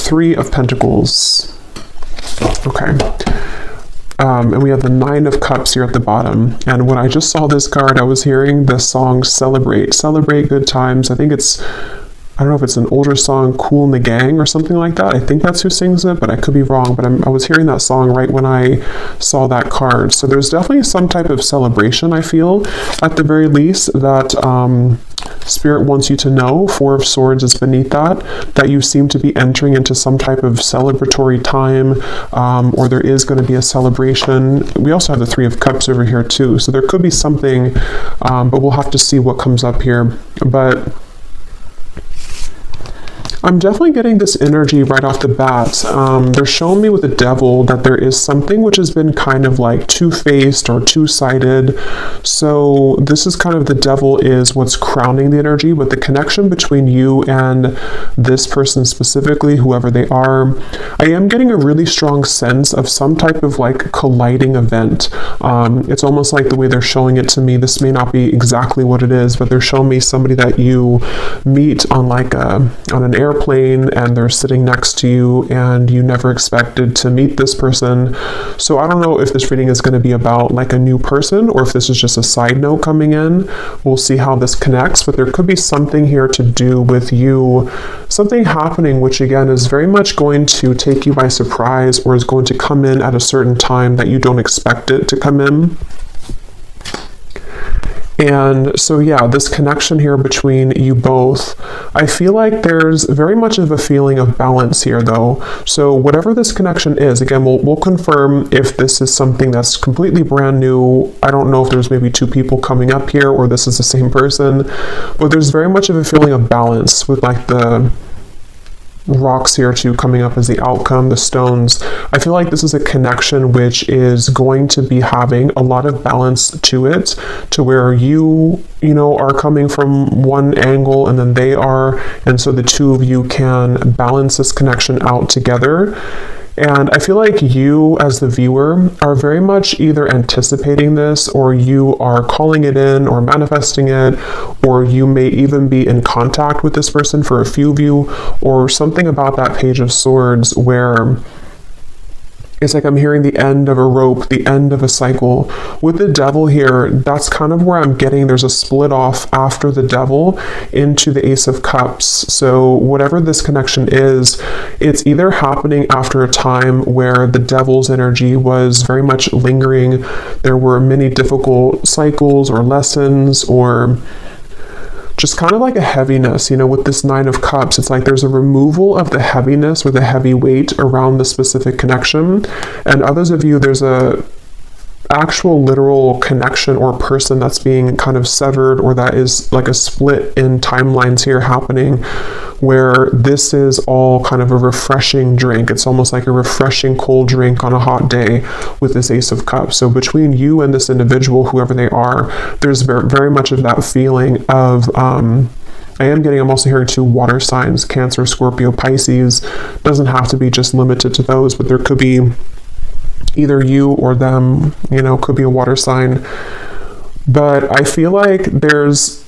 Three of Pentacles. Okay. And we have the Nine of Cups here at the bottom. And when I just saw this card, I was hearing the song Celebrate. Celebrate good times. I think it's, I don't know if it's an older song, Kool and the Gang or something like that. I think that's who sings it, but I could be wrong. But I was hearing that song right when I saw that card. So there's definitely some type of celebration, I feel, at the very least, that Spirit wants you to know. Four of Swords is beneath that you seem to be entering into some type of celebratory time, or there is going to be a celebration. We also have the Three of Cups over here too. So there could be something, but we'll have to see what comes up here. But I'm definitely getting this energy right off the bat. They're showing me with the Devil that there is something which has been kind of like two-faced or two-sided. So this is kind of, the Devil is what's crowning the energy, but the connection between you and this person specifically, whoever they are, I am getting a really strong sense of some type of like colliding event. It's almost like the way they're showing it to me. This may not be exactly what it is, but they're showing me somebody that you meet on like on an airplane, and they're sitting next to you and you never expected to meet this person. So I don't know if this reading is going to be about like a new person or if this is just a side note coming in. We'll see how this connects, but there could be something here to do with you, something happening which again is very much going to take you by surprise, or is going to come in at a certain time that you don't expect it to come in. And so yeah, this connection here between you both, I feel like there's very much of a feeling of balance here though. So whatever this connection is, again, we'll confirm if this is something that's completely brand new. I don't know if there's maybe two people coming up here or this is the same person, but there's very much of a feeling of balance with like the rocks here too coming up as the outcome, the stones. I feel like this is a connection which is going to be having a lot of balance to it, to where you know, are coming from one angle and then they are, and so the two of you can balance this connection out together. And I feel like you as the viewer are very much either anticipating this, or you are calling it in or manifesting it, or you may even be in contact with this person for a few of you, or something about that Page of Swords where it's like I'm hearing the end of a rope, the end of a cycle. With the Devil here, that's kind of where I'm getting, there's a split off after the Devil into the Ace of Cups. So whatever this connection is, it's either happening after a time where the Devil's energy was very much lingering. There were many difficult cycles or lessons, or just kind of like a heaviness, you know, with this Nine of Cups. It's like there's a removal of the heaviness or the heavy weight around the specific connection. And others of you, there's a actual literal connection or person that's being kind of severed, or that is like a split in timelines here happening, where this is all kind of a refreshing drink. It's almost like a refreshing cold drink on a hot day with this Ace of Cups. So between you and this individual, whoever they are, there's very much of that feeling of I'm also hearing two water signs, Cancer, Scorpio, Pisces. Doesn't have to be just limited to those, but there could be either you or them, you know, could be a water sign. But I feel like there's,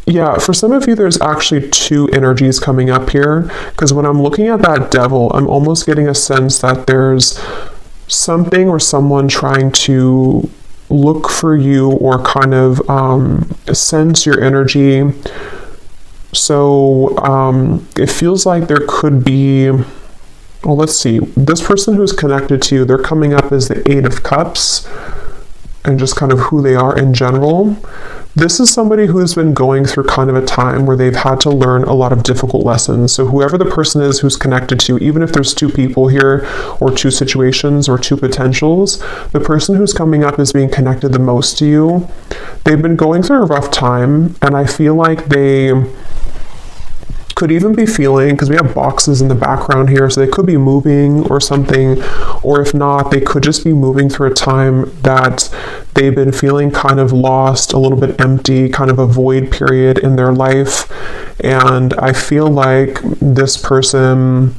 yeah, for some of you, there's actually two energies coming up here, because when I'm looking at that Devil, I'm almost getting a sense that there's something or someone trying to look for you or kind of sense your energy. So it feels like there could be, well, let's see, this person who's connected to you, they're coming up as the Eight of Cups, and just kind of who they are in general. This is somebody who's been going through kind of a time where they've had to learn a lot of difficult lessons. So whoever the person is who's connected to, even if there's two people here, or two situations, or two potentials, the person who's coming up as being connected the most to you, they've been going through a rough time, and I feel like they could even be feeling, because we have boxes in the background here, so they could be moving or something, or if not, they could just be moving through a time that they've been feeling kind of lost, a little bit empty, kind of a void period in their life. And I feel like this person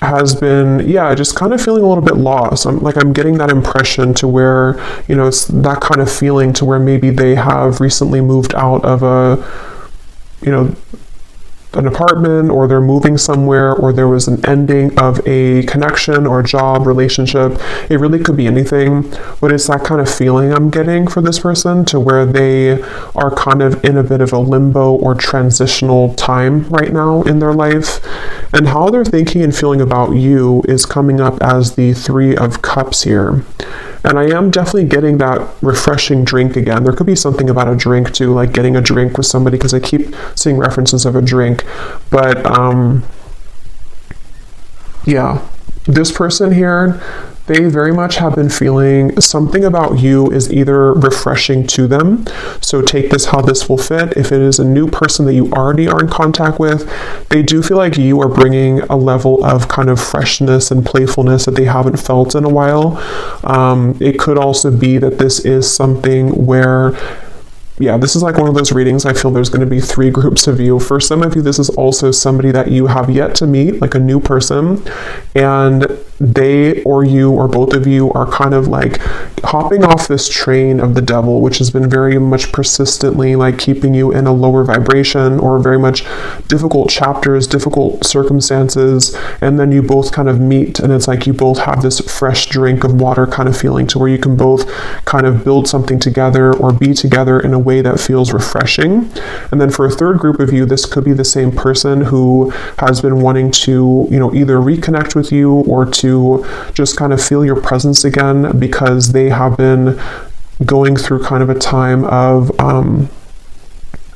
has been, yeah, just kind of feeling a little bit lost. I'm getting that impression to where, you know, it's that kind of feeling to where maybe they have recently moved out of a, you know, an apartment, or they're moving somewhere, or there was an ending of a connection or job relationship. It really could be anything, but it's that kind of feeling I'm getting for this person, to where they are kind of in a bit of a limbo or transitional time right now in their life. And how they're thinking and feeling about you is coming up as the Three of Cups here. And I am definitely getting that refreshing drink again. There could be something about a drink too, like getting a drink with somebody, because I keep seeing references of a drink. But yeah, this person here, they very much have been feeling something about you is either refreshing to them. So take this how this will fit. If it is a new person that you already are in contact with, they do feel like you are bringing a level of kind of freshness and playfulness that they haven't felt in a while. It could also be that this is something where, yeah, this is like one of those readings. I feel there's going to be three groups of you. For some of you, this is also somebody that you have yet to meet, like a new person, and they or you or both of you are kind of like hopping off this train of the devil, which has been very much persistently like keeping you in a lower vibration, or very much difficult chapters, difficult circumstances, and then you both kind of meet, and it's like you both have this fresh drink of water kind of feeling, to where you can both kind of build something together or be together in a way that feels refreshing. And then for a third group of you, this could be the same person who has been wanting to, either reconnect with you or to just kind of feel your presence again, because they have been going through kind of a time of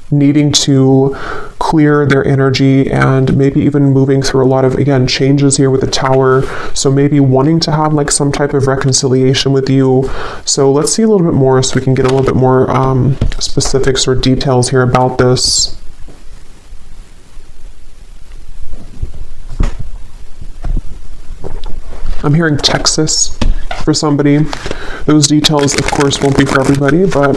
needing to clear their energy, and maybe even moving through a lot of, again, changes here with the Tower. So maybe wanting to have like some type of reconciliation with you. So let's see a little bit more, so we can get a little bit more specifics or details here about this. I'm hearing Texas for somebody. Those details, of course, won't be for everybody, but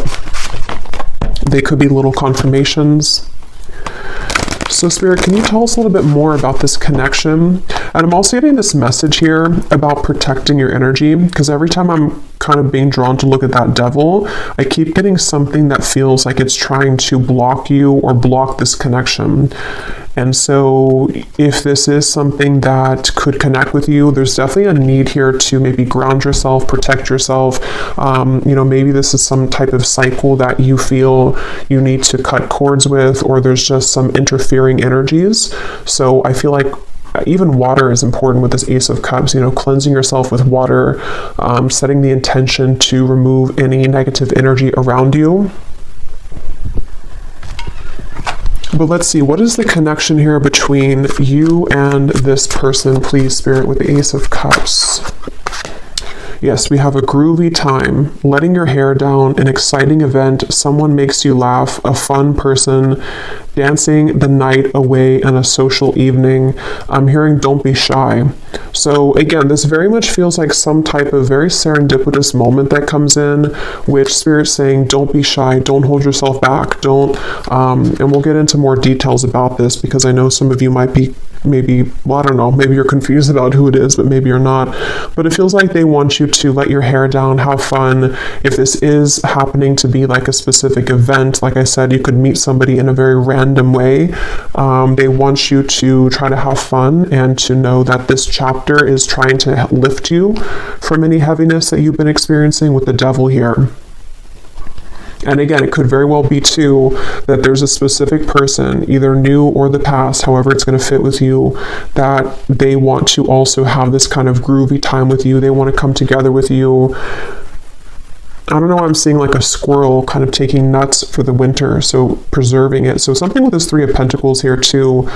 they could be little confirmations. So Spirit, can you tell us a little bit more about this connection? And I'm also getting this message here about protecting your energy, because every time I'm kind of being drawn to look at that devil, I keep getting something that feels like it's trying to block you or block this connection. And so if this is something that could connect with you, there's definitely a need here to maybe ground yourself, protect yourself. Maybe this is some type of cycle that you feel you need to cut cords with, or there's just some interfering energies. So I feel like even water is important with this Ace of Cups, cleansing yourself with water, setting the intention to remove any negative energy around you. But let's see, what is the connection here between you and this person, please, Spirit, with the Ace of Cups? Yes, we have a groovy time, letting your hair down, an exciting event, someone makes you laugh, a fun person, dancing the night away, and a social evening. I'm hearing don't be shy. So again, this very much feels like some type of very serendipitous moment that comes in, which Spirit's saying don't be shy, don't hold yourself back, don't, and we'll get into more details about this, because I know some of you might be maybe you're confused about who it is, but maybe you're not. But it feels like they want you to let your hair down, have fun. If this is happening to be like a specific event, like I said, you could meet somebody in a very random way. They want you to try to have fun, and to know that this chapter is trying to lift you from any heaviness that you've been experiencing with the devil here. And again, it could very well be too that there's a specific person, either new or the past, however it's going to fit with you, that they want to also have this kind of groovy time with you. They want to come together with you. I don't know, I'm seeing like a squirrel kind of taking nuts for the winter, so preserving it. So something with this Three of Pentacles here too,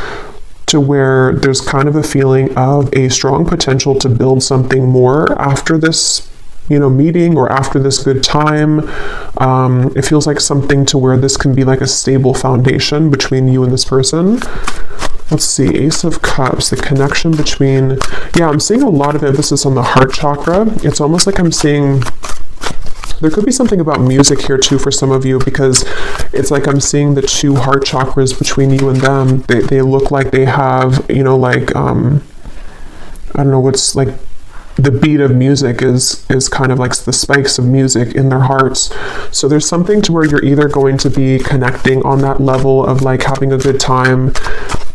to where there's kind of a feeling of a strong potential to build something more after this meeting, or after this good time. It feels like something to where this can be like a stable foundation between you and this person. Let's see, Ace of Cups, the connection between, I'm seeing a lot of emphasis on the heart chakra. It's almost like I'm seeing, there could be something about music here too for some of you, because it's like I'm seeing the two heart chakras between you and them. They look like they have, I don't know what's like, the beat of music is kind of like the spikes of music in their hearts. So there's something to where you're either going to be connecting on that level of like having a good time,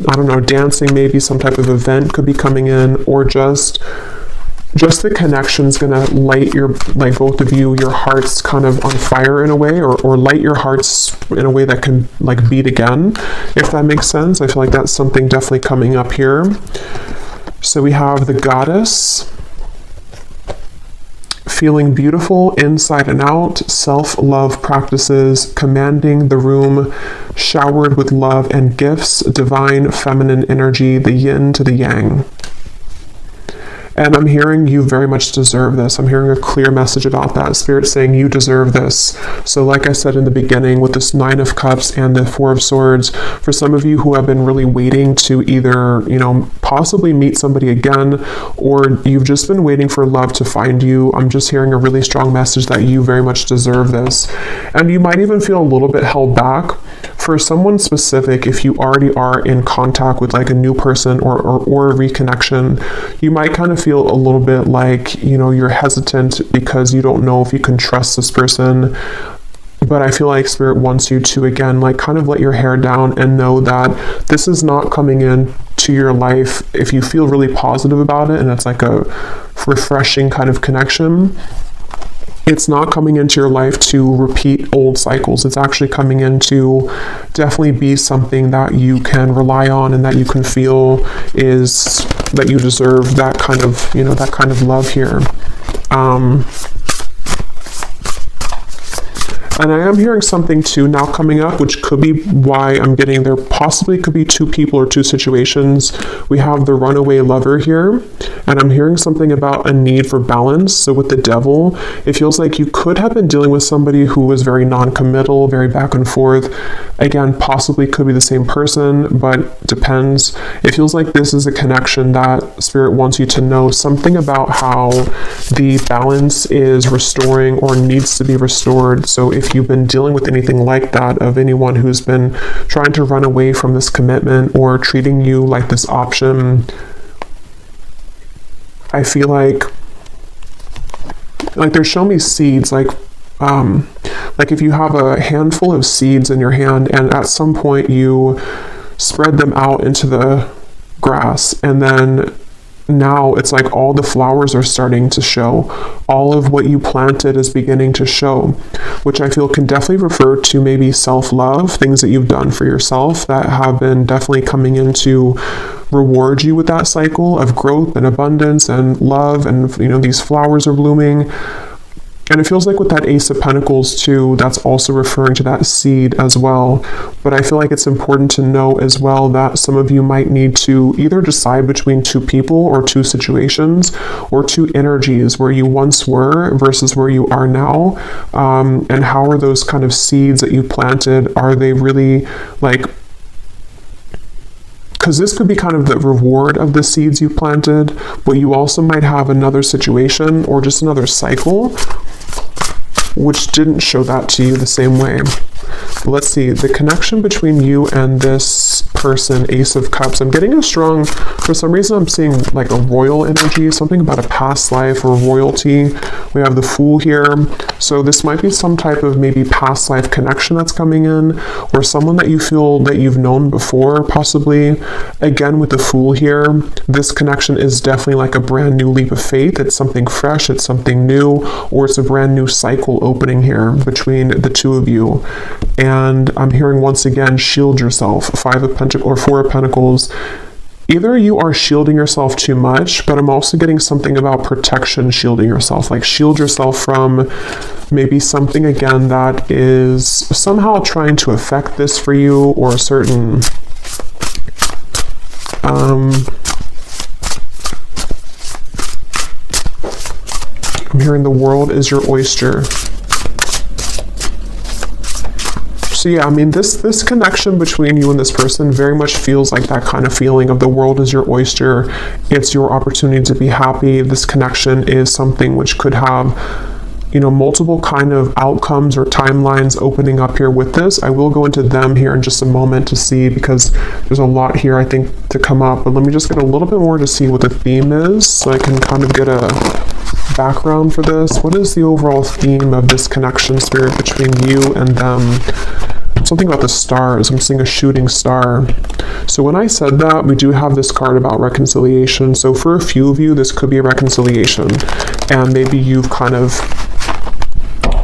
I don't know, dancing, maybe some type of event could be coming in, or just the connection's gonna light your, like both of you, your hearts kind of on fire in a way, or light your hearts in a way that can like beat again, if that makes sense. I feel like that's something definitely coming up here. So we have the Goddess, feeling beautiful inside and out, self-love practices, commanding the room, showered with love and gifts, divine feminine energy, the yin to the yang. And I'm hearing you very much deserve this. I'm hearing a clear message about that. Spirit saying you deserve this. So like I said in the beginning, with this 9 of Cups and the 4 of Swords, for some of you who have been really waiting to either, you know, possibly meet somebody again, or you've just been waiting for love to find you, I'm just hearing a really strong message that you very much deserve this. And you might even feel a little bit held back. For someone specific, if you already are in contact with like a new person or a reconnection, you might kind of feel a little bit like, you know, you're hesitant because you don't know if you can trust this person. But I feel like Spirit wants you to, again, like kind of let your hair down and know that this is not coming in to your life. If you feel really positive about it and it's like a refreshing kind of connection, it's not coming into your life to repeat old cycles. It's actually coming in to definitely be something that you can rely on and that you can feel is that you deserve that kind of, you know, that kind of love here. And I am hearing something too now coming up, which could be why I'm getting there. Possibly could be 2 people or 2 situations. We have the runaway lover here, and I'm hearing something about a need for balance. So with the Devil, it feels like you could have been dealing with somebody who was very non-committal, very back and forth. Again, possibly could be the same person, but depends. It feels like this is a connection that Spirit wants you to know something about how the balance is restoring or needs to be restored. So if you've been dealing with anything like that, of anyone who's been trying to run away from this commitment or treating you like this option, I feel like they're showing me seeds, like if you have a handful of seeds in your hand and at some point you spread them out into the grass, and then now it's like all the flowers are starting to show. All of what you planted is beginning to show, which I feel can definitely refer to maybe self-love, things that you've done for yourself that have been definitely coming in to reward you with that cycle of growth and abundance and love, and you know, these flowers are blooming. And it feels like with that Ace of Pentacles too, that's also referring to that seed as well. But I feel like it's important to know as well that some of you might need to either decide between 2 people or 2 situations or 2 energies, where you once were versus where you are now. And how are those kind of seeds that you planted, are they really like, because this could be kind of the reward of the seeds you planted, but you also might have another situation or just another cycle which didn't show that to you the same way. Let's see, the connection between you and this person, Ace of Cups. I'm getting a strong, for some reason I'm seeing like a royal energy, something about a past life or royalty. We have the Fool here. So this might be some type of maybe past life connection that's coming in, or someone that you feel that you've known before, possibly. Again, with the Fool here, this connection is definitely like a brand new leap of faith. It's something fresh, it's something new, or it's a brand new cycle opening here between the 2 of you. And I'm hearing once again, shield yourself. 5 of Pentacles or 4 of Pentacles. Either you are shielding yourself too much, but I'm also getting something about protection, shielding yourself. Like shield yourself from maybe something again that is somehow trying to affect this for you, or a certain I'm hearing the world is your oyster. So yeah, I mean, this connection between you and this person very much feels like that kind of feeling of the world is your oyster. It's your opportunity to be happy. This connection is something which could have, you know, multiple kind of outcomes or timelines opening up here with this. I will go into them here in just a moment to see, because there's a lot here I think to come up. But let me just get a little bit more to see what the theme is, so I can kind of get a background for this. What is the overall theme of this connection, Spirit, between you and them? So something about the stars. I'm seeing a shooting star. So when I said that, we do have this card about reconciliation. So for a few of you, this could be a reconciliation. And maybe you've kind of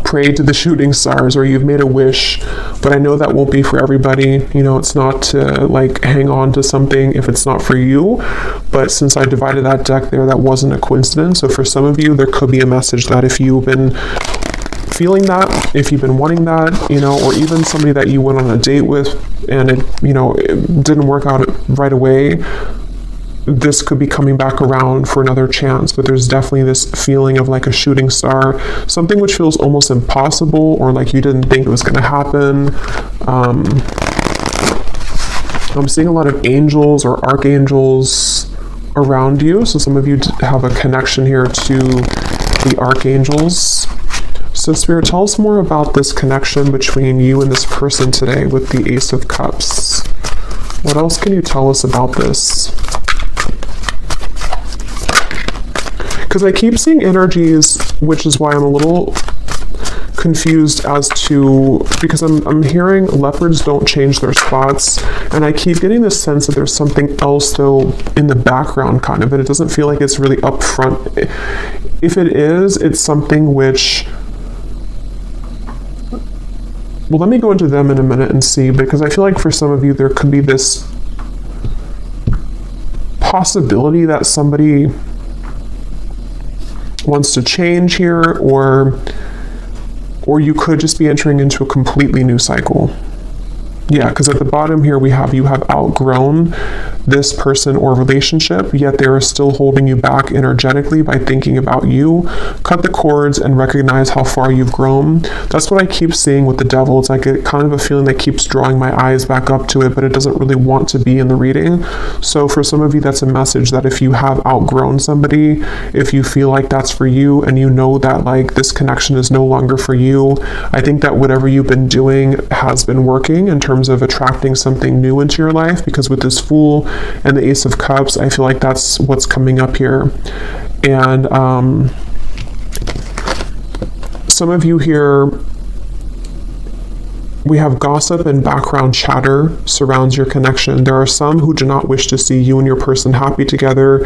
prayed to the shooting stars, or you've made a wish, but I know that won't be for everybody. You know, it's not to like hang on to something if it's not for you, but since I divided that deck there, that wasn't a coincidence. So for some of you, there could be a message that if you've been feeling that, if you've been wanting that, you know, or even somebody that you went on a date with and it, you know, it didn't work out right away, this could be coming back around for another chance. But there's definitely this feeling of like a shooting star, something which feels almost impossible, or like you didn't think it was going to happen. I'm seeing a lot of angels or archangels around you. So some of you have a connection here to the archangels. So Spirit, tell us more about this connection between you and this person today with the Ace of Cups. What else can you tell us about this? Because I keep seeing energies, which is why I'm a little confused as to, because I'm hearing leopards don't change their spots, and I keep getting this sense that there's something else though in the background kind of, and it doesn't feel like it's really up front. If it is, it's something which, well, let me go into them in a minute and see, because I feel like for some of you there could be this possibility that somebody wants to change here, or you could just be entering into a completely new cycle. Yeah, because at the bottom here we have, you have outgrown this person or relationship, yet they are still holding you back energetically by thinking about you. Cut the cords and recognize how far you've grown. That's what I keep seeing with the devil. It's like a kind of a feeling that keeps drawing my eyes back up to it, but it doesn't really want to be in the reading. So for some of you, that's a message that if you have outgrown somebody, if you feel like that's for you, and you know that like this connection is no longer for you, I think that whatever you've been doing has been working in terms of attracting something new into your life, because with this Fool and the Ace of Cups, I feel like that's what's coming up here. And some of you here, we have gossip and background chatter surrounds your connection. There are some who do not wish to see you and your person happy together.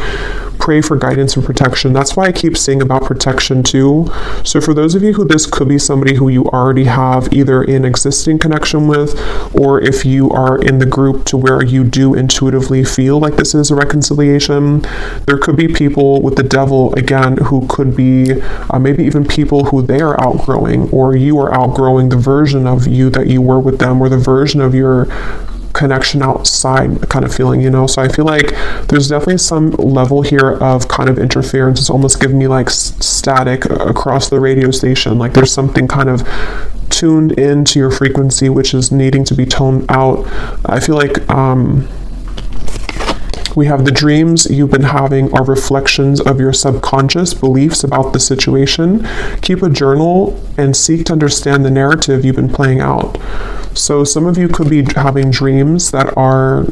Pray for guidance and protection. That's why I keep saying about protection too. So for those of you who this could be somebody who you already have either an existing connection with, or if you are in the group to where you do intuitively feel like this is a reconciliation, there could be people with the devil again who could be maybe even people who they are outgrowing, or you are outgrowing the version of you that you were with them, or the version of your connection outside kind of feeling, you know. So I feel like there's definitely some level here of kind of interference. It's almost giving me like static across the radio station, like there's something kind of tuned into your frequency which is needing to be toned out. I feel like we have the dreams you've been having are reflections of your subconscious beliefs about the situation. Keep a journal and seek to understand the narrative you've been playing out. So some of you could be having dreams that are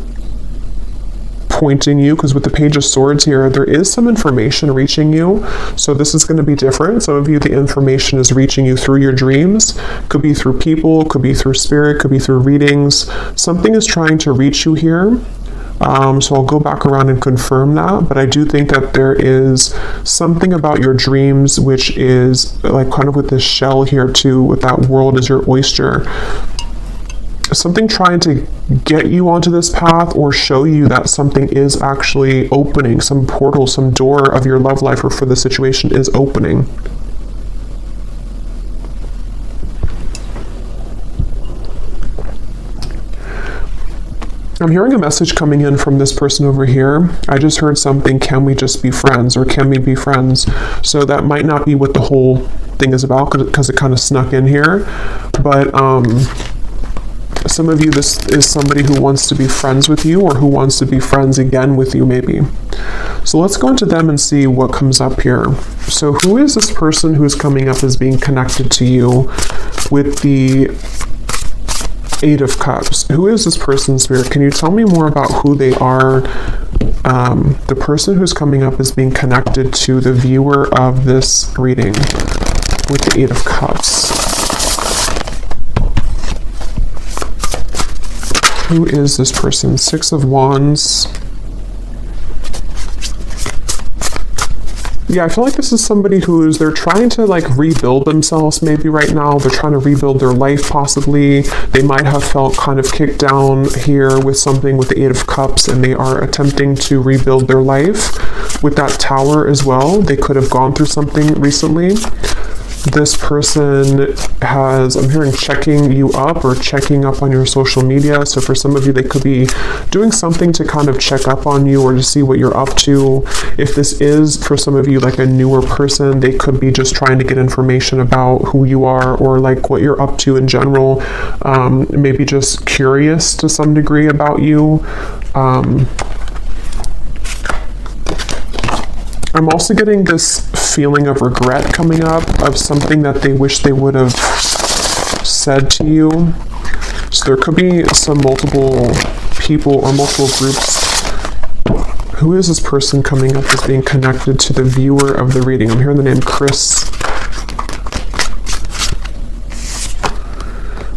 pointing you, because with the Page of Swords here, there is some information reaching you. So this is going to be different. Some of you, the information is reaching you through your dreams. Could be through people, could be through spirit, could be through readings. Something is trying to reach you here. So I'll go back around and confirm that, but I do think that there is something about your dreams which is like kind of with this shell here too, with that world as your oyster. Something trying to get you onto this path or show you that something is actually opening, some portal, some door of your love life or for the situation is opening. I'm hearing a message coming in from this person over here. I just heard something, can we just be friends, or can we be friends? So that might not be what the whole thing is about, because it kind of snuck in here. But some of you, this is somebody who wants to be friends with you, or who wants to be friends again with you maybe. So let's go into them and see what comes up here. So who is this person who is coming up as being connected to you with the Eight of Cups? Who is this person, Spirit? Can you tell me more about who they are? The person who's coming up is being connected to the viewer of this reading with the Eight of Cups. Who is this person? Six of Wands. Yeah, I feel like this is somebody they're trying to like rebuild themselves maybe right now. They're trying to rebuild their life possibly. They might have felt kind of kicked down here with something with the Eight of Cups, and they are attempting to rebuild their life with that Tower as well. They could have gone through something recently. This person I'm hearing checking you up or checking up on your social media. So for some of you, they could be doing something to kind of check up on you or to see what you're up to. If this is, for some of you, like a newer person, they could be just trying to get information about who you are or like what you're up to in general. Maybe just curious to some degree about you. I'm also getting this feeling of regret coming up, of something that they wish they would have said to you. So there could be some multiple people or multiple groups. Who is this person coming up as being connected to the viewer of the reading? I'm hearing the name Chris.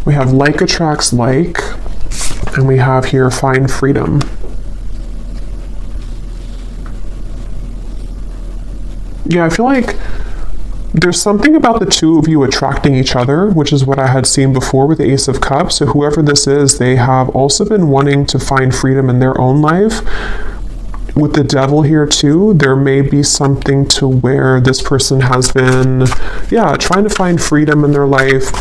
We have like attracts like, and we have here find freedom. Yeah, I feel like there's something about the two of you attracting each other, which is what I had seen before with the Ace of Cups. So whoever this is, they have also been wanting to find freedom in their own life. With the Devil here too, there may be something to where this person has been, trying to find freedom in their life.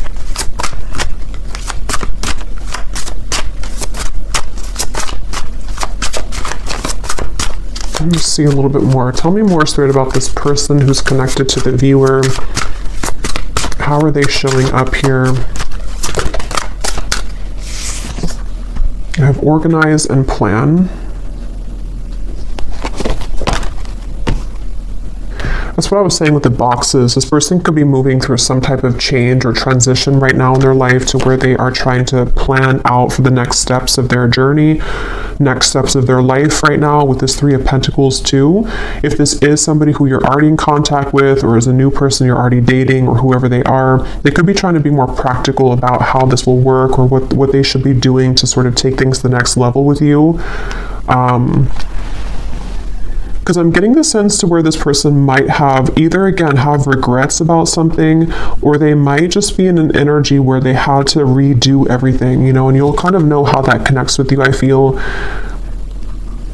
Let me see a little bit more. Tell me more, Spirit, about this person who's connected to the viewer. How are they showing up here? I have organize and plan. That's what I was saying with the boxes. This person could be moving through some type of change or transition right now in their life to where they are trying to plan out for the next steps of their journey, next steps of their life right now with this Three of Pentacles too. If this is somebody who you're already in contact with or is a new person you're already dating or whoever they are, they could be trying to be more practical about how this will work or what they should be doing to sort of take things to the next level with you. Because I'm getting the sense to where this person might have have regrets about something, or they might just be in an energy where they had to redo everything, and you'll kind of know how that connects with you, I feel.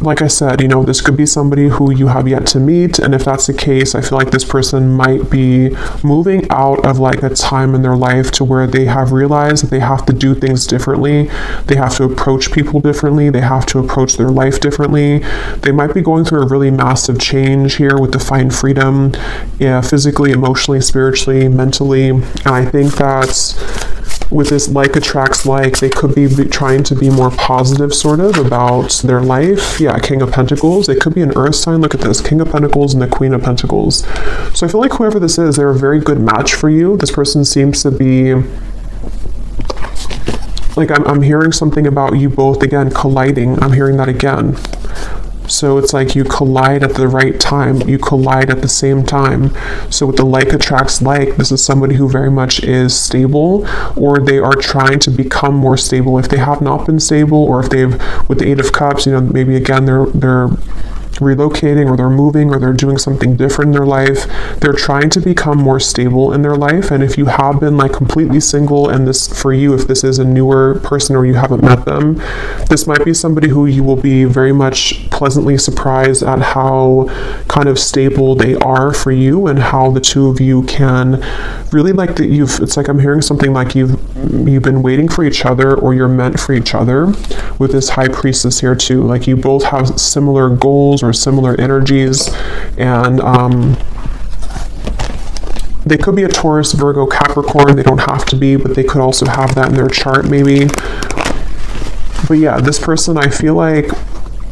Like I said, this could be somebody who you have yet to meet, and if that's the case, I feel like this person might be moving out of like a time in their life to where they have realized that they have to do things differently, they have to approach people differently, they have to approach their life differently. They might be going through a really massive change here with the find freedom, physically, emotionally, spiritually, mentally, and I think that's with this like attracts like, they could be trying to be more positive sort of about their life. Yeah, King of Pentacles. They could be an earth sign. Look at this, King of Pentacles and the Queen of Pentacles. So I feel like whoever this is, they're a very good match for you. This person seems to be like, I'm hearing something about you both again colliding. I'm hearing that again. So it's like you collide at the right time. You collide at the same time. So with the like attracts like, this is somebody who very much is stable, or they are trying to become more stable. If they have not been stable, or if they've, with the Eight of Cups, maybe again they're relocating or they're moving or they're doing something different in their life. They're trying to become more stable in their life. And if you have been like completely single, and this for you, if this is a newer person or you haven't met them, this might be somebody who you will be very much pleasantly surprised at how kind of stable they are for you, and how the two of you can really like that it's like I'm hearing something like you've been waiting for each other, or you're meant for each other with this High Priestess here too. Like you both have similar goals or similar energies, and they could be a Taurus, Virgo, Capricorn. They don't have to be, but they could also have that in their chart maybe. But yeah, this person, I feel like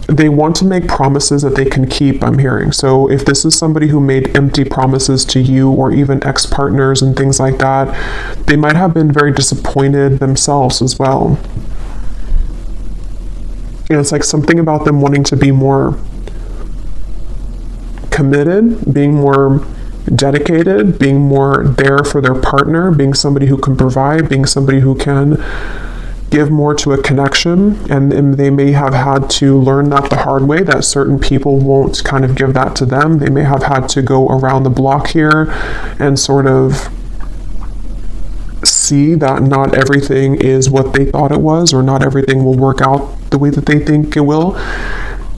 they want to make promises that they can keep, I'm hearing. So if this is somebody who made empty promises to you, or even ex-partners and things like that, they might have been very disappointed themselves as well. It's like something about them wanting to be more committed, being more dedicated, being more there for their partner, being somebody who can provide, being somebody who can give more to a connection, and they may have had to learn that the hard way, that certain people won't kind of give that to them. They may have had to go around the block here and sort of see that not everything is what they thought it was, or not everything will work out the way that they think it will.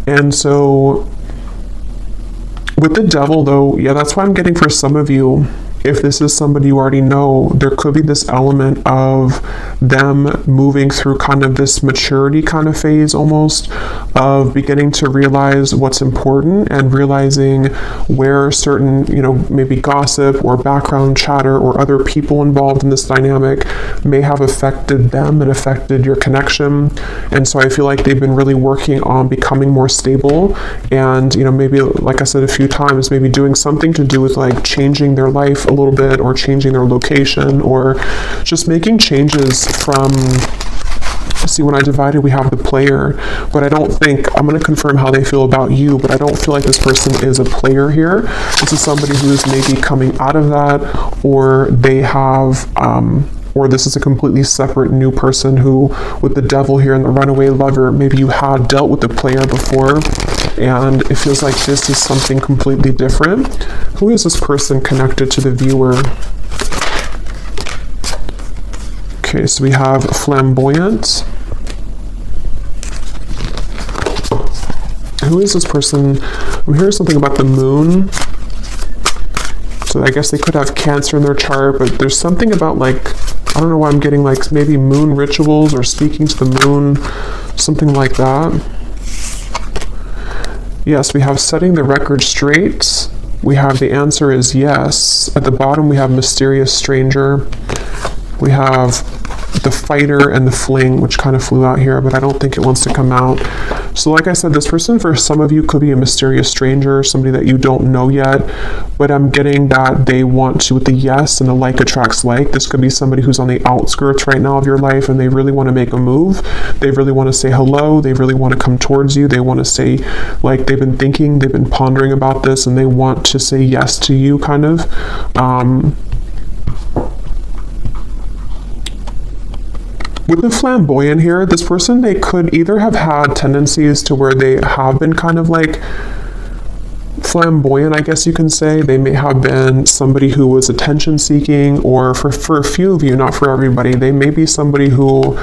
And so with the devil though, yeah, that's why I'm getting for some of you, if this is somebody you already know, there could be this element of them moving through kind of this maturity kind of phase, almost, of beginning to realize what's important and realizing where certain, maybe gossip or background chatter or other people involved in this dynamic may have affected them and affected your connection. And so I feel like they've been really working on becoming more stable and, maybe, like I said a few times, maybe doing something to do with like changing their life a little bit, or changing their location, or just making changes from, see, when I divided, we have the player, but I don't think, I'm going to confirm how they feel about you, but I don't feel like this person is a player here. This is somebody who is maybe coming out of that, or they have, or this is a completely separate new person who, with the devil here and the runaway lover, maybe you had dealt with the player before, and it feels like this is something completely different. Who is this person connected to the viewer? Okay, so we have flamboyant. Who is this person? I'm hearing something about the moon. So I guess they could have Cancer in their chart, but there's something about like, I don't know why I'm getting like maybe moon rituals or speaking to the moon, something like that. Yes, we have setting the record straight. We have the answer is yes. At the bottom we have mysterious stranger. We have the fighter and the fling, which kind of flew out here, but I don't think it wants to come out. So like I said, this person for some of you could be a mysterious stranger, somebody that you don't know yet, but I'm getting that they want to, with the yes and the like attracts like. This could be somebody who's on the outskirts right now of your life and they really want to make a move. They really want to say hello. They really want to come towards you. They want to say, like, they've been thinking, they've been pondering about this, and they want to say yes to you, kind of. With the flamboyant here, this person, they could either have had tendencies to where they have been kind of like flamboyant, I guess you can say. They may have been somebody who was attention seeking, or for a few of you, not for everybody, they may be somebody who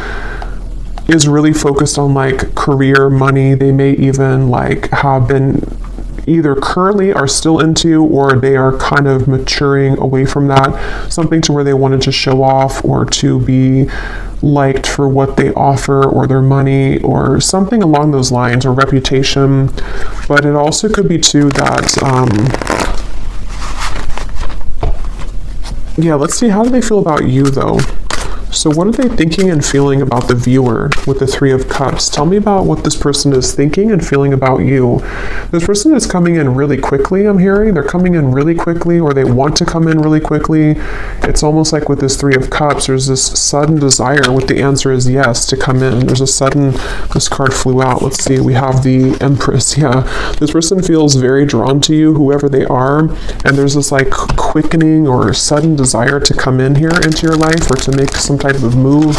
is really focused on like career, money. They may even like have been either currently are still into, or they are kind of maturing away from that, something to where they wanted to show off or to be liked for what they offer, or their money, or something along those lines, or reputation. But it also could be too that yeah, let's see, how do they feel about you though? So what are they thinking and feeling about the viewer with the Three of Cups? Tell me about what this person is thinking and feeling about you. This person is coming in really quickly, I'm hearing. They're coming in really quickly, or they want to come in really quickly. It's almost like with this Three of Cups, there's this sudden desire, with the answer is yes, to come in. There's a sudden, this card flew out. Let's see, we have the Empress. Yeah, this person feels very drawn to you, whoever they are, and there's this like quickening or sudden desire to come in here into your life, or to make some type of move.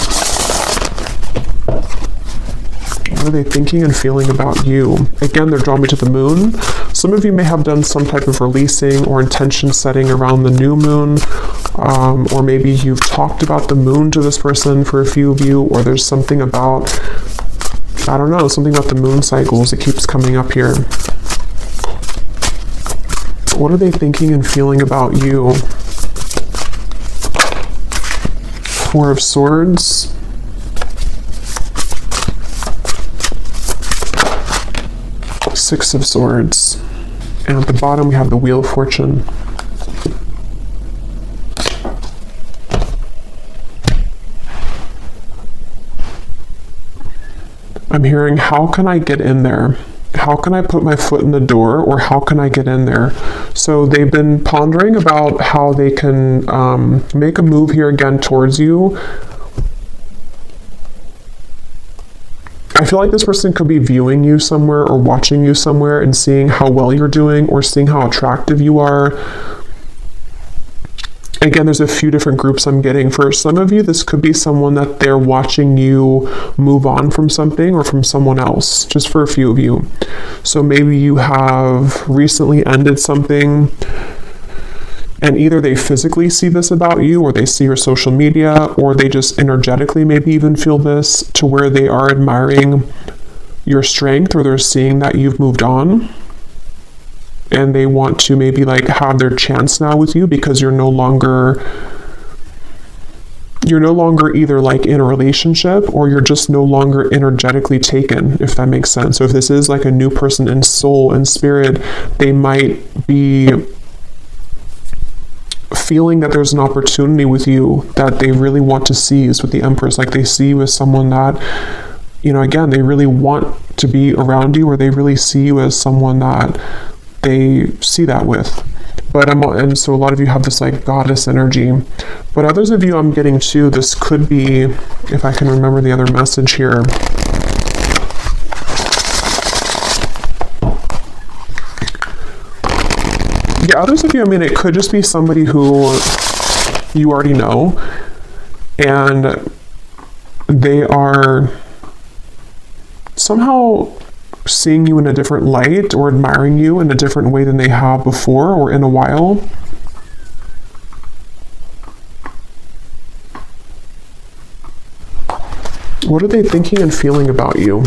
What are they thinking and feeling about you? Again, they're drawing me to the moon. Some of you may have done some type of releasing or intention setting around the new moon, or maybe you've talked about the moon to this person for a few of you, or there's something about, I don't know, something about the moon cycles that keeps coming up here. What are they thinking and feeling about you? Four of Swords. Six of Swords. And at the bottom we have the Wheel of Fortune. I'm hearing, how can I get in there? How can I put my foot in the door, or how can I get in there? So they've been pondering about how they can make a move here again towards you. I feel like this person could be viewing you somewhere, or watching you somewhere, and seeing how well you're doing, or seeing how attractive you are. Again, there's a few different groups I'm getting. For some of you, this could be someone that they're watching you move on from something or from someone else, just for a few of you. So maybe you have recently ended something, and either they physically see this about you, or they see your social media, or they just energetically maybe even feel this, to where they are admiring your strength, or they're seeing that you've moved on. And they want to maybe like have their chance now with you, because you're no longer either like in a relationship, or you're just no longer energetically taken, if that makes sense. So if this is like a new person in soul and spirit, they might be feeling that there's an opportunity with you that they really want to seize with the Empress. Like they see you as someone that, you know, again, they really want to be around you, or they really see you as someone that they see that with. And so a lot of you have this like goddess energy, but others of you I'm getting too, this could be, if I can remember the other message here. Yeah, others of you, I mean, it could just be somebody who you already know, and they are somehow seeing you in a different light, or admiring you in a different way than they have before or in a while. What are they thinking and feeling about you?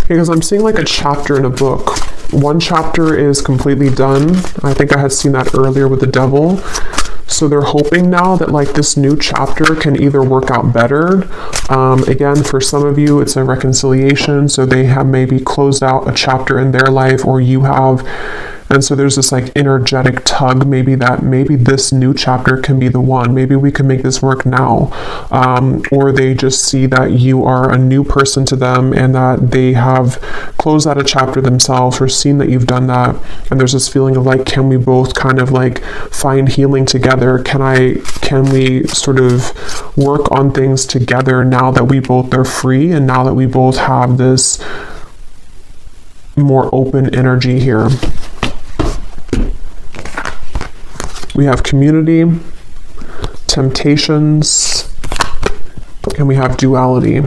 Because I'm seeing like a chapter in a book. One chapter is completely done. I think I had seen that earlier with the Devil. So they're hoping now that like this new chapter can either work out better. Again, for some of you, it's a reconciliation. So they have maybe closed out a chapter in their life, or you have. And so there's this like energetic tug, maybe this new chapter can be the one. Maybe we can make this work now. Or they just see that you are a new person to them, and that they have closed out a chapter themselves, or seen that you've done that. And there's this feeling of like, can we both kind of like find healing together? Can we sort of work on things together now that we both are free, and now that we both have this more open energy here? We have community, temptations, and we have duality.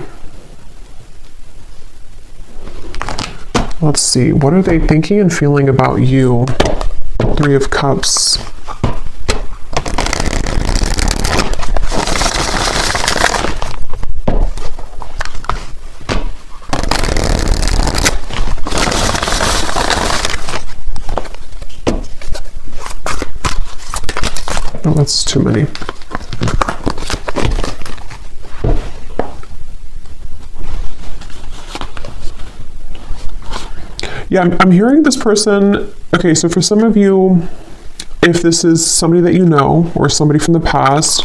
Let's see, what are they thinking and feeling about you? Three of Cups. Oh, that's too many. Yeah, I'm hearing this person. Okay, so for some of you, if this is somebody that you know, or somebody from the past,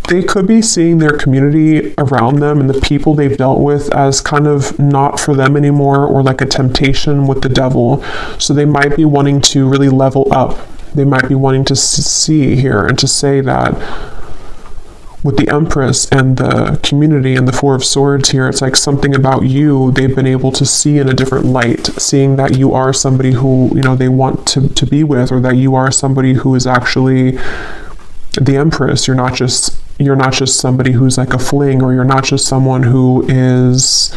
they could be seeing their community around them and the people they've dealt with as kind of not for them anymore, or like a temptation with the Devil. So they might be wanting to really level up. They might be wanting to see here and to say that with the Empress and the community and the Four of Swords here, it's like something about you they've been able to see in a different light, seeing that you are somebody who, you know, they want to be with, or that you are somebody who is actually the Empress. You're not just somebody who's like a fling, or you're not just someone who is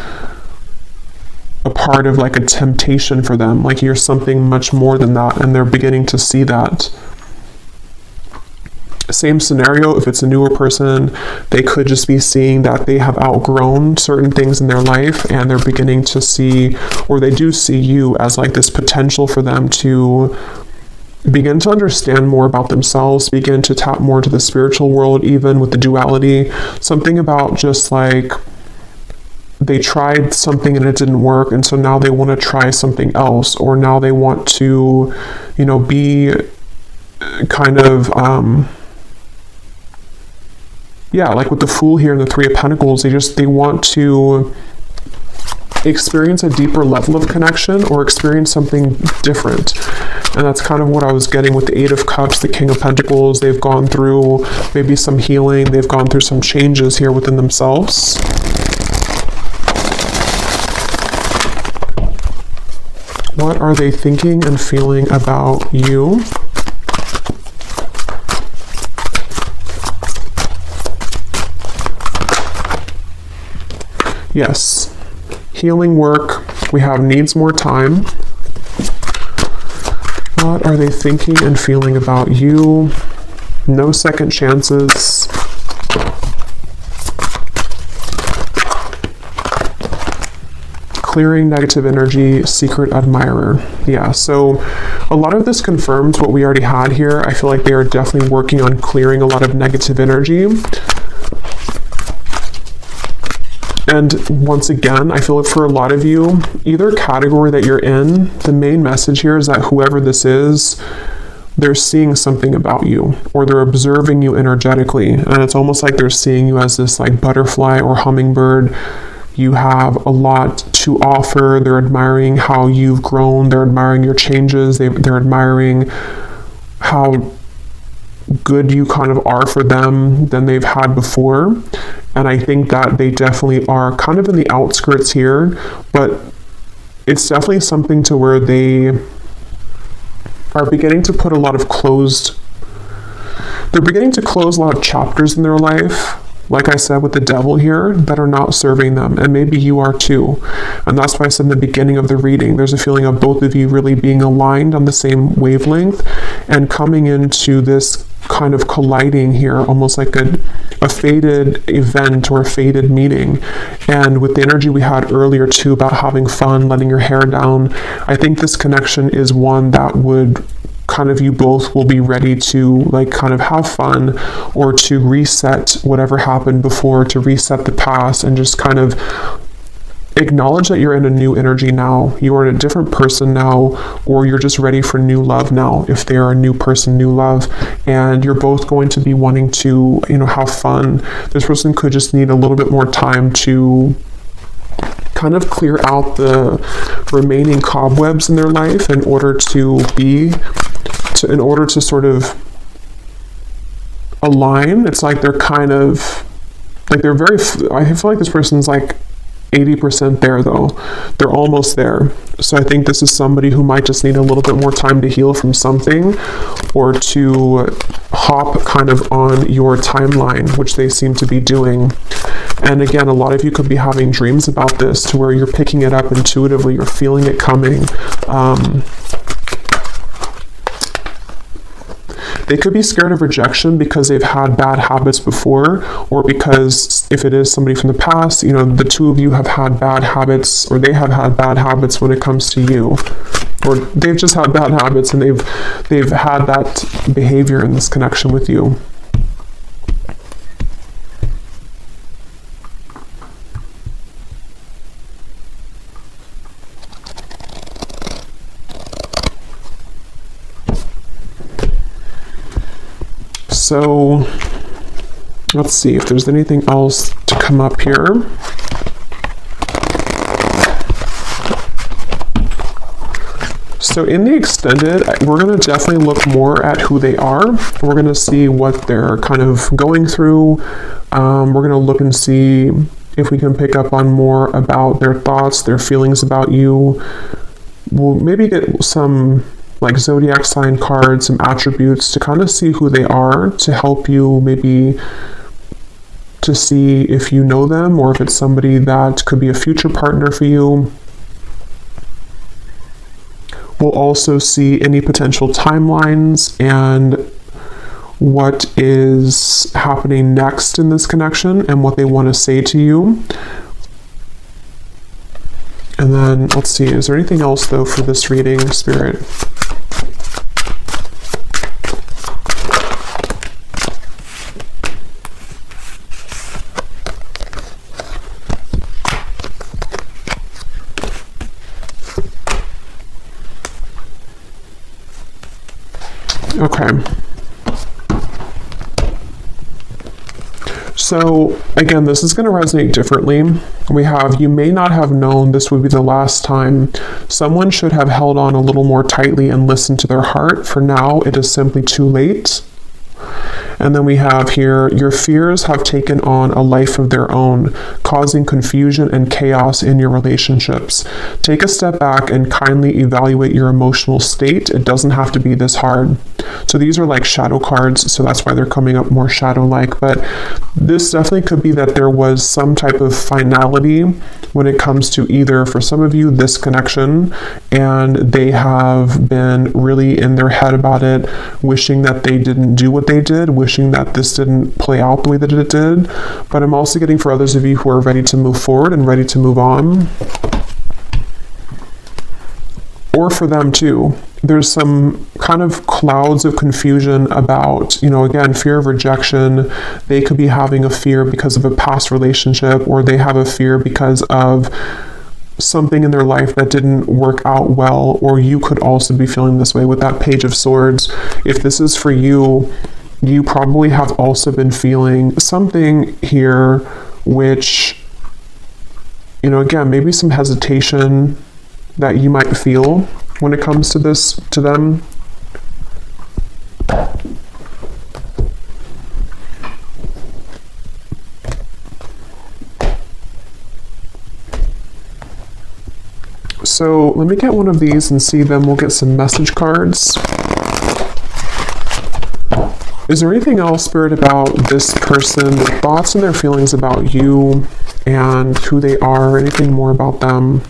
a part of like a temptation for them. Like you're something much more than that, and they're beginning to see that. Same scenario, if it's a newer person, they could just be seeing that they have outgrown certain things in their life, and they're beginning to see, or they do see you as like this potential for them to begin to understand more about themselves, begin to tap more into the spiritual world, even with the duality. Something about just like they tried something and it didn't work, and so now they want to try something else, or now they want to, you know, be kind of yeah, like with the Fool here and the Three of Pentacles, they want to experience a deeper level of connection, or experience something different. And that's kind of what I was getting with the Eight of Cups, the King of Pentacles. They've gone through maybe some healing, they've gone through some changes here within themselves. What are they thinking and feeling about you? Yes. Healing work. We have needs more time. What are they thinking and feeling about you? No second chances. Clearing negative energy, secret admirer. Yeah, so a lot of this confirms what we already had here. I feel like they are definitely working on clearing a lot of negative energy. And once again, I feel like for a lot of you, either category that you're in, the main message here is that whoever this is, they're seeing something about you, or they're observing you energetically. And it's almost like they're seeing you as this like butterfly or hummingbird. You have a lot to offer. They're admiring how you've grown. They're admiring your changes. They're admiring how good you kind of are for them than they've had before. And I think that they definitely are kind of in the outskirts here, but it's definitely something to where they are beginning to put a lot of they're beginning to close a lot of chapters in their life, like I said with the devil here, that are not serving them. And maybe you are too. And that's why I said in the beginning of the reading, there's a feeling of both of you really being aligned on the same wavelength and coming into this kind of colliding here, almost like a fated event or a fated meeting. And with the energy we had earlier too about having fun, letting your hair down, I think this connection is one that would kind of, you both will be ready to like kind of have fun or to reset whatever happened before, to reset the past and just kind of acknowledge that you're in a new energy now. You are a different person now, or you're just ready for new love now. If they are a new person, new love, and you're both going to be wanting to, have fun. This person could just need a little bit more time to kind of clear out the remaining cobwebs in their life in order to sort of align. It's like they're kind of like I feel like this person's like 80% there though. They're almost there. So I think this is somebody who might just need a little bit more time to heal from something, or to hop kind of on your timeline, which they seem to be doing. And again, a lot of you could be having dreams about this to where you're picking it up intuitively, you're feeling it coming. They could be scared of rejection because they've had bad habits before, or because if it is somebody from the past, the two of you have had bad habits, or they have had bad habits when it comes to you, or they've just had bad habits and they've had that behavior in this connection with you. So let's see if there's anything else to come up here. So in the extended, we're going to definitely look more at who they are. We're going to see what they're kind of going through. We're going to look and see if we can pick up on more about their thoughts, their feelings about you. We'll maybe get some like zodiac sign cards, some attributes to kind of see who they are, to help you maybe to see if you know them, or if it's somebody that could be a future partner for you. We'll also see any potential timelines and what is happening next in this connection and what they want to say to you. And then let's see, is there anything else though for this reading, Spirit? Okay. So again, this is going to resonate differently. We have, you may not have known this would be the last time. Someone should have held on a little more tightly and listened to their heart. For now, it is simply too late. And then we have here, your fears have taken on a life of their own, causing confusion and chaos in your relationships. Take a step back and kindly evaluate your emotional state. It doesn't have to be this hard. So these are like shadow cards, so that's why they're coming up more shadow-like. But this definitely could be that there was some type of finality when it comes to either, for some of you, this connection, and they have been really in their head about it, wishing that they didn't do what they did, wishing that this didn't play out the way that it did. But I'm also getting for others of you who are ready to move forward and ready to move on. Or for them too. There's some kind of clouds of confusion about, again, fear of rejection. They could be having a fear because of a past relationship, or they have a fear because of something in their life that didn't work out well, or you could also be feeling this way with that Page of Swords. If this is for you, you probably have also been feeling something here, which, again, maybe some hesitation that you might feel when it comes to this, to them. So let me get one of these and see them. We'll get some message cards. Is there anything else, Spirit, about this person, their thoughts and their feelings about you and who they are, anything more about them?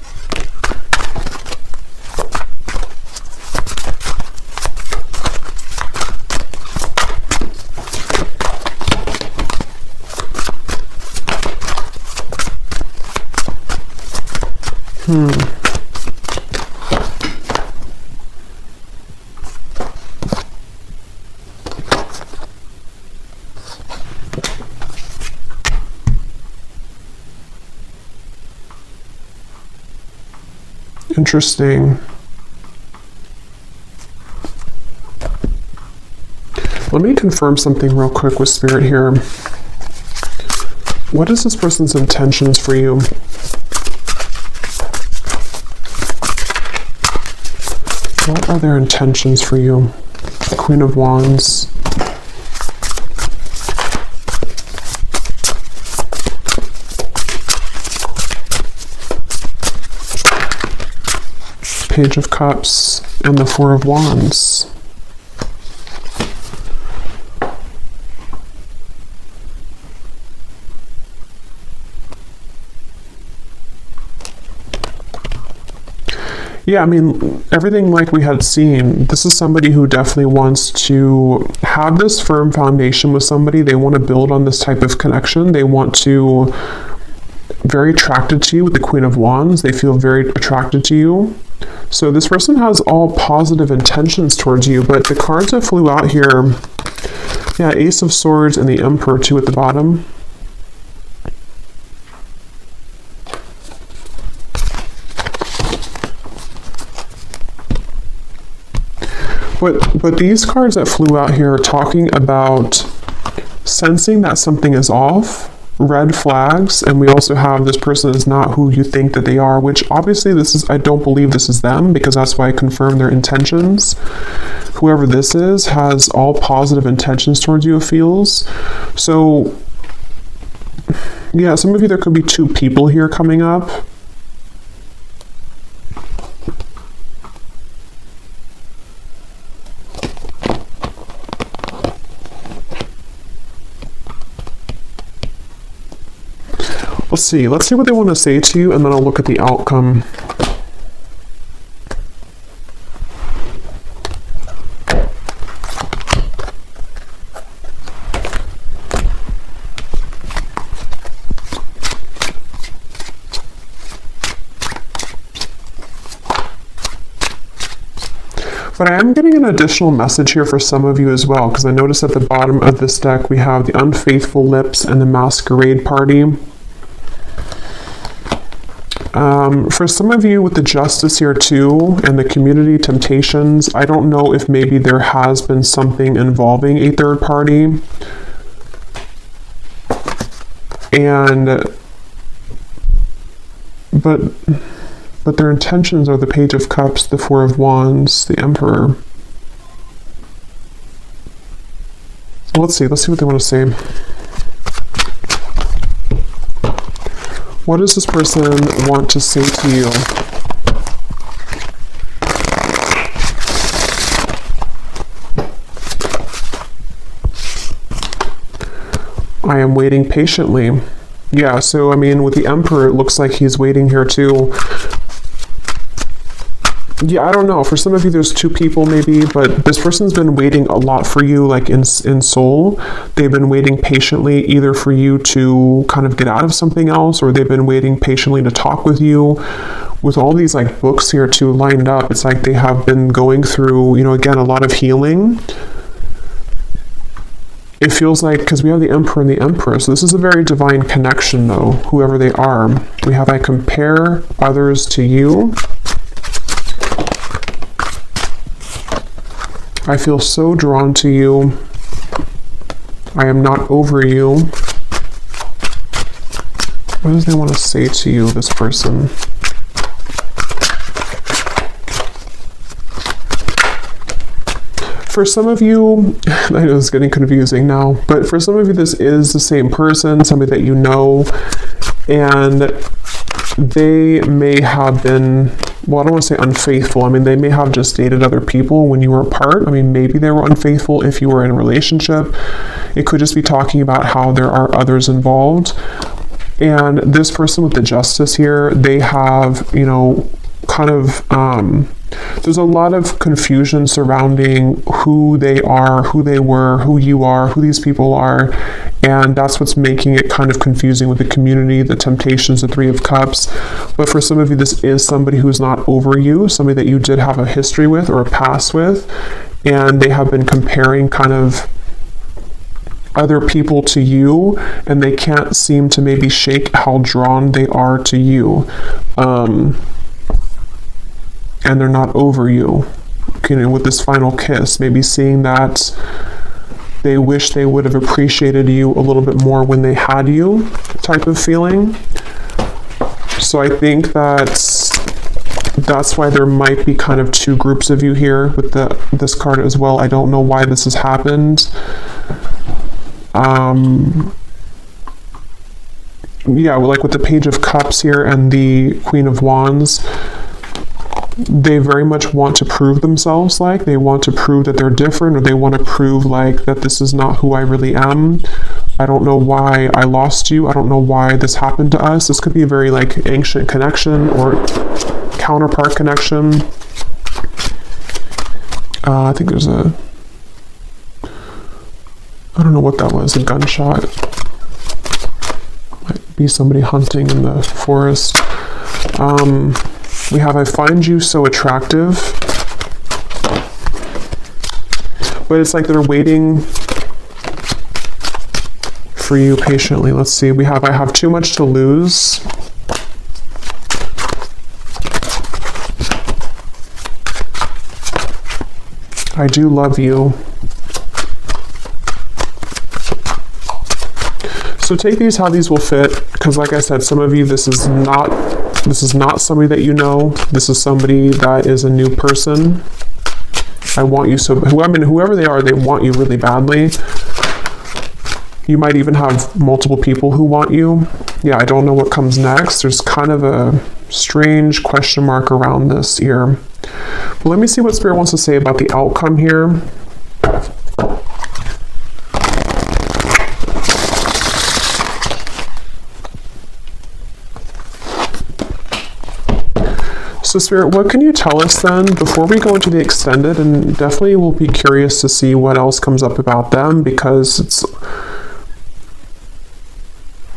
Interesting. Let me confirm something real quick with Spirit here. What is this person's intentions for you? What are their intentions for you? Queen of Wands. Page of Cups and the Four of Wands. Yeah, I mean, everything like we had seen, this is somebody who definitely wants to have this firm foundation with somebody. They want to build on this type of connection. They want to, very attracted to you with the Queen of Wands. They feel very attracted to you. So this person has all positive intentions towards you, but the cards that flew out here, yeah, Ace of Swords and the Emperor too at the bottom. But these cards that flew out here are talking about sensing that something is off, red flags, and we also have this person is not who you think that they are, which obviously this is, I don't believe this is them, because that's why I confirmed their intentions. Whoever this is has all positive intentions towards you, it feels. So, yeah, some of you, there could be two people here coming up. Let's see what they want to say to you, and then I'll look at the outcome. But I am getting an additional message here for some of you as well, because I noticed at the bottom of this deck we have the Unfaithful Lips and the Masquerade Party. For some of you with the Justice here too, and the Community Temptations, I don't know if maybe there has been something involving a third party. But their intentions are the Page of Cups, the Four of Wands, the Emperor. Let's see what they want to say. What does this person want to say to you? I am waiting patiently. Yeah, so I mean, with the Emperor, it looks like he's waiting here too. Yeah, I don't know. For some of you, there's two people maybe, but this person's been waiting a lot for you, like in soul. They've been waiting patiently either for you to kind of get out of something else, or they've been waiting patiently to talk with you. With all these like books here too lined up, it's like they have been going through, you know, again, a lot of healing. It feels like, because we have the Emperor and the Empress, so this is a very divine connection though, whoever they are. We have, I compare others to you. I feel so drawn to you. I am not over you. What does they want to say to you, this person? For some of you, I know it's getting confusing now, but for some of you, this is the same person, somebody that you know, and they may have been, well, I don't want to say unfaithful. I mean, they may have just dated other people when you were apart. I mean, maybe they were unfaithful if you were in a relationship. It could just be talking about how there are others involved. And this person with the Justice here, they have, you know, kind of, there's a lot of confusion surrounding who they are, who they were, who you are, who these people are. And that's what's making it kind of confusing with the community, the temptations, the Three of Cups. But for some of you, this is somebody who's not over you, somebody that you did have a history with or a past with. And they have been comparing kind of other people to you, and they can't seem to maybe shake how drawn they are to you. And they're not over you. You know, with this final kiss, maybe seeing that they wish they would have appreciated you a little bit more when they had you, type of feeling. So I think that's why there might be kind of two groups of you here with this card as well. I don't know why this has happened. Yeah, like with the Page of Cups here and the Queen of Wands, they very much want to prove themselves, like they want to prove that they're different, or they want to prove like that this is not who I really am. I don't know why I lost you. I don't know why this happened to us. This could be a very like ancient connection or counterpart connection. I think there's I don't know what that was, a gunshot. Might be somebody hunting in the forest. We have, I find you so attractive. But it's like they're waiting for you patiently. Let's see, we have, I have too much to lose. I do love you. So take these how these will fit, because like I said, some of you, this is not somebody that you know. This is somebody that is a new person. I want you so, whoever they are, they want you really badly. You might even have multiple people who want you. Yeah, I don't know what comes next. There's kind of a strange question mark around this here. But let me see what Spirit wants to say about the outcome here. So Spirit, what can you tell us then before we go into the extended? And definitely we'll be curious to see what else comes up about them, because it's,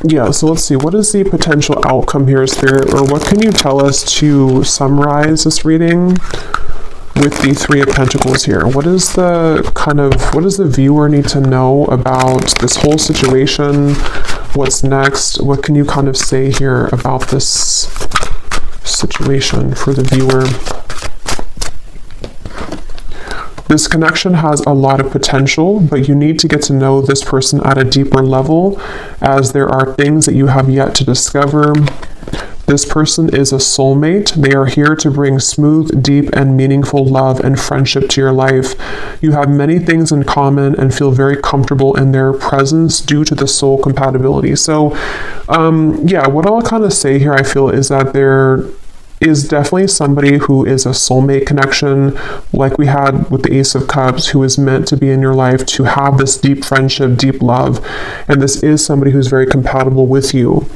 yeah, so let's see. What is the potential outcome here, Spirit? Or what can you tell us to summarize this reading with the Three of Pentacles here? What is the what does the viewer need to know about this whole situation? What's next? What can you kind of say here about this situation for the viewer? This connection has a lot of potential, but you need to get to know this person at a deeper level, as there are things that you have yet to discover. This person is a soulmate. They are here to bring smooth, deep, and meaningful love and friendship to your life. You have many things in common and feel very comfortable in their presence due to the soul compatibility. So, yeah, what I'll kind of say here, I feel, is that there is definitely somebody who is a soulmate connection, like we had with the Ace of Cups, who is meant to be in your life to have this deep friendship, deep love, and this is somebody who's very compatible with you.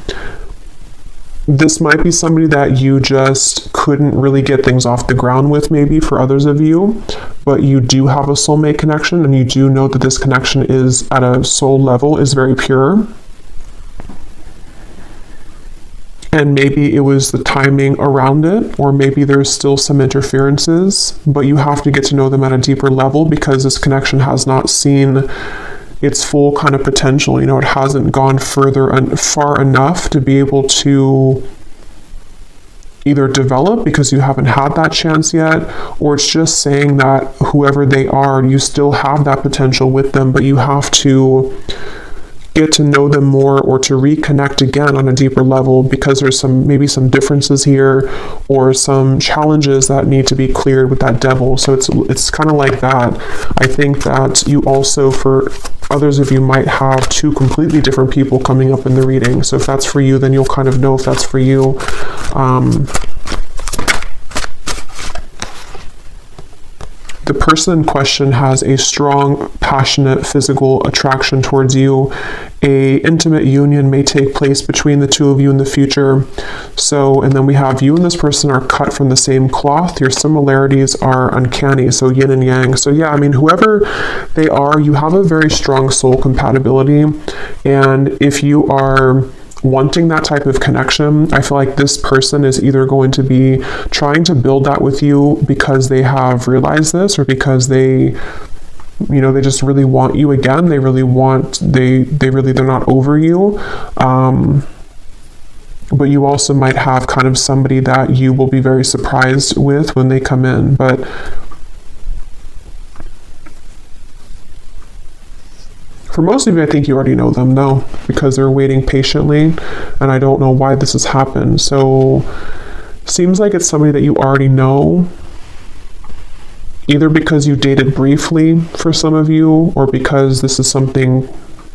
This might be somebody that you just couldn't really get things off the ground with, maybe for others of you, but you do have a soulmate connection, and you do know that this connection is at a soul level, is very pure. And maybe it was the timing around it, or maybe there's still some interferences, but you have to get to know them at a deeper level because this connection has not seen its full kind of potential. You know, it hasn't gone further and far enough to be able to either develop because you haven't had that chance yet, or it's just saying that whoever they are, you still have that potential with them, but you have to get to know them more or to reconnect again on a deeper level because there's maybe some differences here or some challenges that need to be cleared with that devil. So it's kind of like that. I think that you also, for others of you, might have two completely different people coming up in the reading. So if that's for you, then you'll kind of know if that's for you. The person in question has a strong, passionate, physical attraction towards you. A intimate union may take place between the two of you in the future. So, and then we have you and this person are cut from the same cloth. Your similarities are uncanny, so yin and yang. So yeah, I mean, whoever they are, you have a very strong soul compatibility. And if you are wanting that type of connection, I feel like this person is either going to be trying to build that with you because they have realized this, or because they, you know, they just really want you again. They're not over you. But you also might have kind of somebody that you will be very surprised with when they come in. But for most of you, I think you already know them, though, because they're waiting patiently, and I don't know why this has happened. So, seems like it's somebody that you already know, either because you dated briefly for some of you, or because this is something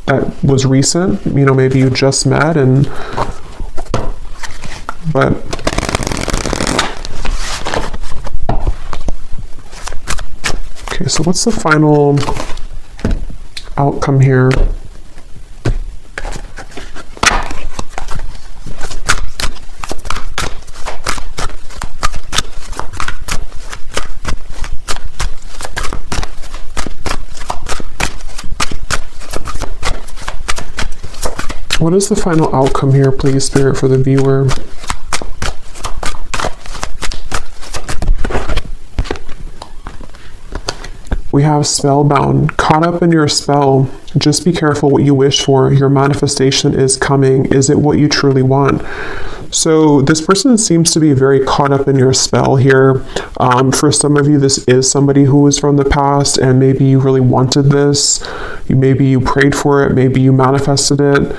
that was recent. You know, maybe you just met, but okay, so what's the final outcome here? What is the final outcome here, please, Spirit, for the viewer? We have spellbound, caught up in your spell. Just be careful what you wish for. Your manifestation is coming. Is it what you truly want? So this person seems to be very caught up in your spell here. For some of you, this is somebody who is from the past, and maybe you really wanted this. Maybe you prayed for it. Maybe you manifested it.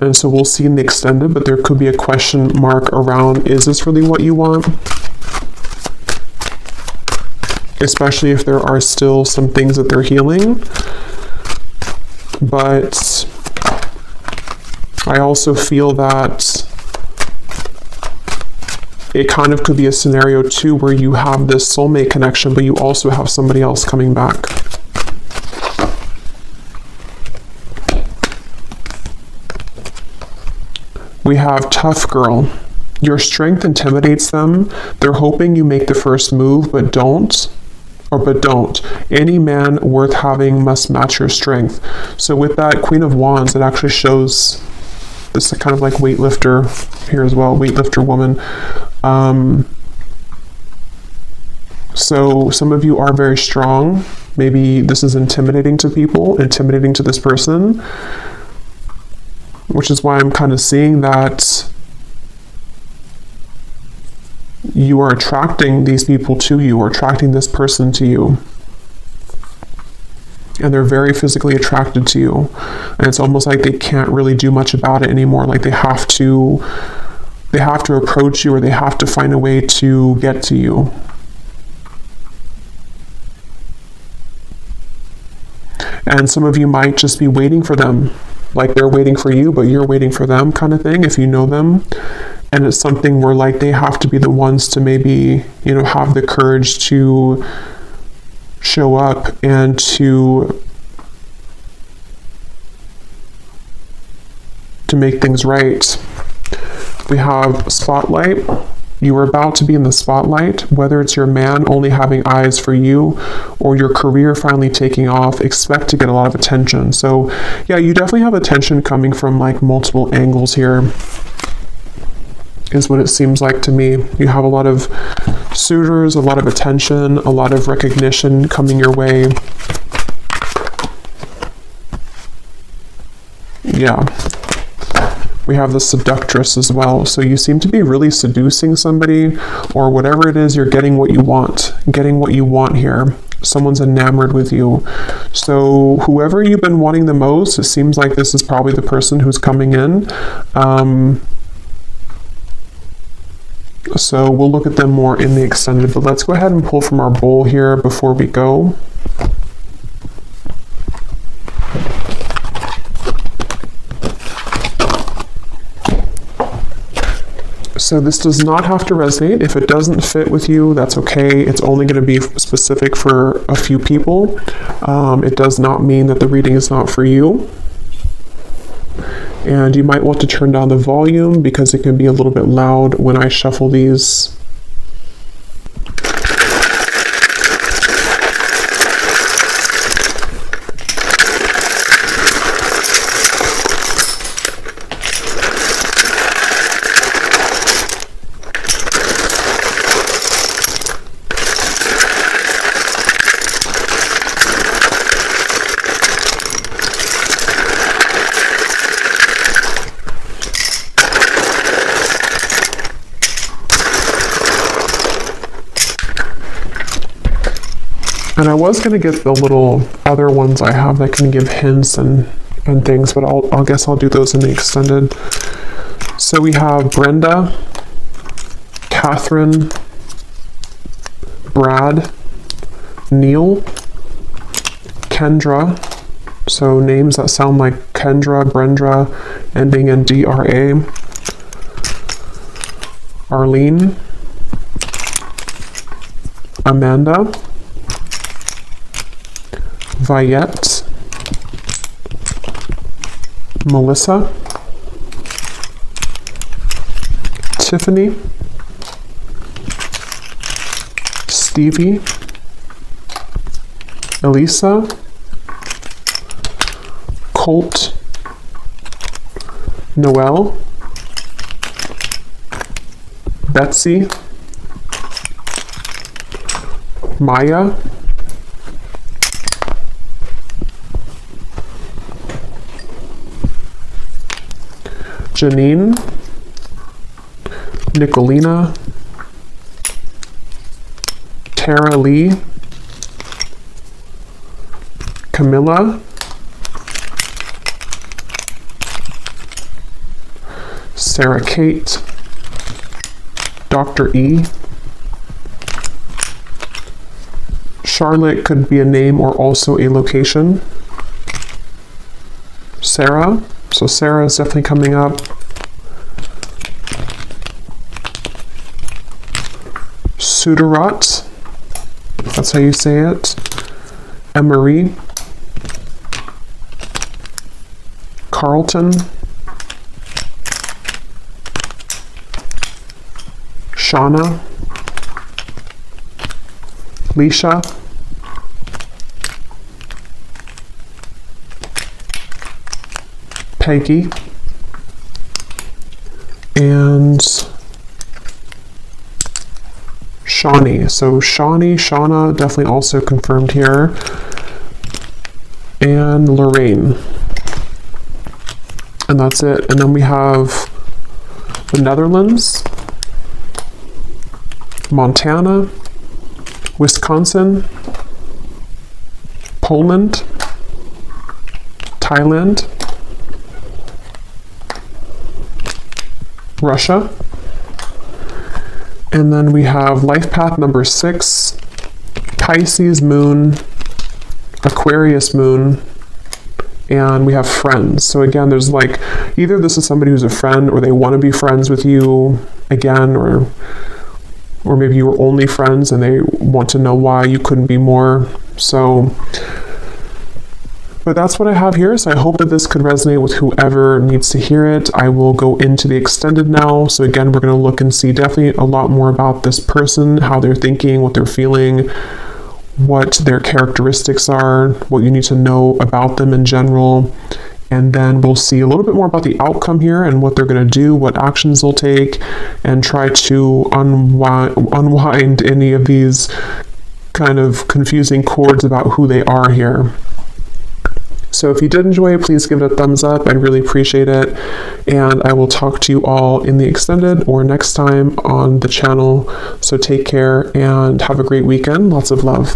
And so we'll see in the extended, but there could be a question mark around, is this really what you want? Especially if there are still some things that they're healing. But I also feel that it kind of could be a scenario too where you have this soulmate connection, but you also have somebody else coming back. We have tough girl. Your strength intimidates them. They're hoping you make the first move, but don't. Any man worth having must match your strength. So with that Queen of Wands, it actually shows this kind of like weightlifter here as well, weightlifter woman. So some of you are very strong. Maybe this is intimidating to people, intimidating to this person, which is why I'm kind of seeing that you are attracting these people to you, or attracting this person to you. And they're very physically attracted to you. And it's almost like they can't really do much about it anymore. Like they have to they have to approach you, or they have to find a way to get to you. And some of you might just be waiting for them, like they're waiting for you, but you're waiting for them, kind of thing, if you know them. And it's something where like they have to be the ones to maybe, you know, have the courage to show up and to make things right. We have spotlight. You are about to be in the spotlight, whether it's your man only having eyes for you or your career finally taking off. Expect to get a lot of attention. So yeah, you definitely have attention coming from like multiple angles here, is what it seems like to me. You have a lot of suitors, a lot of attention, a lot of recognition coming your way. Yeah. We have the seductress as well. So you seem to be really seducing somebody, or whatever it is, you're getting what you want. Getting what you want here. Someone's enamored with you. So whoever you've been wanting the most, it seems like this is probably the person who's coming in. So we'll look at them more in the extended, but let's go ahead and pull from our bowl here before we go. So this does not have to resonate. If it doesn't fit with you, that's okay. It's only going to be specific for a few people. It does not mean that the reading is not for you. And you might want to turn down the volume because it can be a little bit loud when I shuffle these. And I was going to get the little other ones I have that can give hints and things, but I guess I'll do those in the extended. So we have Brenda, Catherine, Brad, Neil, Kendra. So names that sound like Kendra, Brenda, ending in DRA. Arlene, Amanda, Viette, Melissa, Tiffany, Stevie, Elisa, Colt, Noelle, Betsy, Maya, Janine, Nicolina, Tara Lee, Camilla, Sarah Kate, Dr. E, Charlotte could be a name or also a location. Sarah, so Sarah is definitely coming up. Sudarat, that's how you say it. Emery, Carlton, Shauna, Leisha, Peggy, and Shawnee. So Shawnee, Shauna, definitely also confirmed here. And Lorraine. And that's it. And then we have the Netherlands, Montana, Wisconsin, Poland, Thailand, Russia, And then we have life path number 6, Pisces moon, Aquarius moon, and we have friends. So again, there's like, either this is somebody who's a friend or they want to be friends with you again, or maybe you were only friends and they want to know why you couldn't be more. So, but that's what I have here. So I hope that this could resonate with whoever needs to hear it. I will go into the extended now. So again, we're going to look and see definitely a lot more about this person, how they're thinking, what they're feeling, what their characteristics are, what you need to know about them in general. And then we'll see a little bit more about the outcome here and what they're going to do, what actions they'll take, and try to unwind any of these kind of confusing chords about who they are here. So if you did enjoy it, please give it a thumbs up. I'd really appreciate it. And I will talk to you all in the extended or next time on the channel. So take care and have a great weekend. Lots of love.